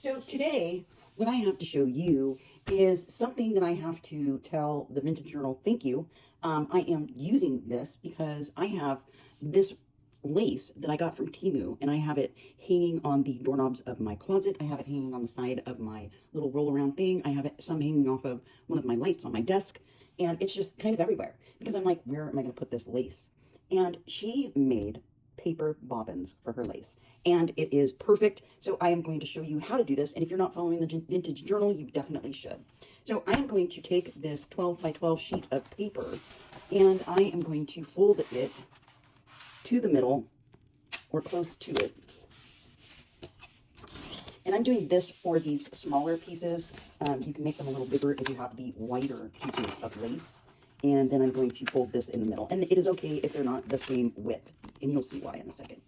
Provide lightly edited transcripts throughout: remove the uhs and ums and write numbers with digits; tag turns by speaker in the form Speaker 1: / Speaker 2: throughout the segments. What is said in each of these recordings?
Speaker 1: So today, what I have to show you is something that I have to tell the Vintage Journal thank you. I am using this because I have this lace that I got from Temu, and I have it hanging on the doorknobs of my closet. I have it hanging on the side of my little roll around thing. I have it some hanging off of one of my lights on my desk, and it's just kind of everywhere because I'm like, where am I going to put this lace? And she made paper bobbins for her lace, and it is perfect. So I am going to show you how to do this, and if you're not following the Vintage Journal, you definitely should. So I am going to take this 12 by 12 sheet of paper, and I am going to fold it to the middle or close to it. And I'm doing this for these smaller pieces. You can make them a little bigger if you have the wider pieces of lace. And then I'm going to fold this in the middle. And it is okay if they're not the same width, and you'll see why in a second.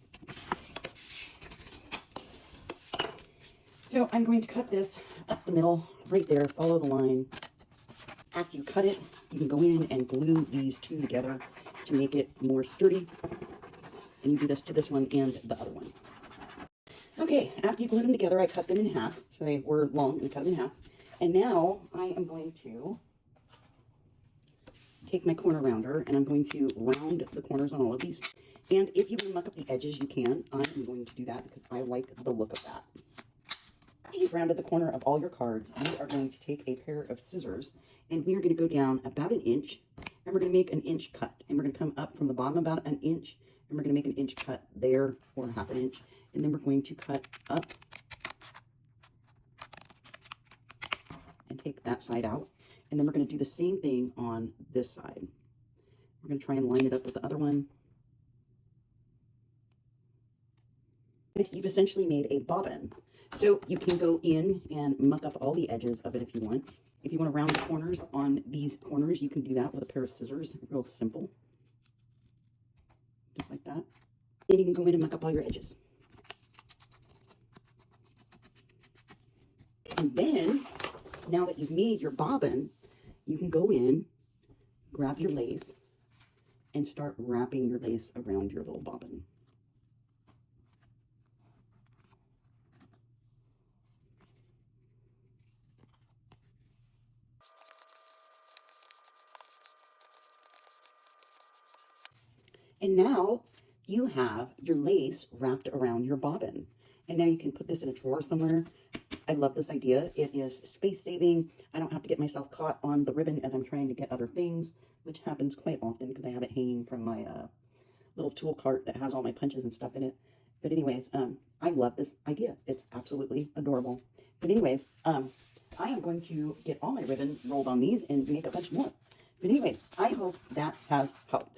Speaker 1: So I'm going to cut this up the middle, right there, follow the line. After you cut it, you can go in and glue these two together to make it more sturdy. And you do this to this one and the other one. Okay, after you glue them together, I cut them in half. So they were long and cut them in half. And now I am going to take my corner rounder, and I'm going to round the corners on all of these. And if you want to muck up the edges, you can. I'm going to do that because I like the look of that. After you've rounded the corner of all your cards, you are going to take a pair of scissors, and we are going to go down about an inch, and we're going to make an inch cut. And we're going to come up from the bottom about an inch, and we're going to make an inch cut there, or half an inch. And then we're going to cut up and take that side out. And then we're going to do the same thing on this side. We're going to try and line it up with the other one. And you've essentially made a bobbin. So you can go in and muck up all the edges of it if you want. If you want to round the corners on these corners, you can do that with a pair of scissors. Real simple. Just like that. Then you can go in and muck up all your edges. And then, now that you've made your bobbin, you can go in, grab your lace, and start wrapping your lace around your little bobbin. And now you have your lace wrapped around your bobbin. And now you can put this in a drawer somewhere. I love this idea. It is space saving. I don't have to get myself caught on the ribbon as I'm trying to get other things, which happens quite often because I have it hanging from my little tool cart that has all my punches and stuff in it. But anyways, I love this idea. It's absolutely adorable. But anyways, I am going to get all my ribbon rolled on these and make a bunch more. But anyways, I hope that has helped.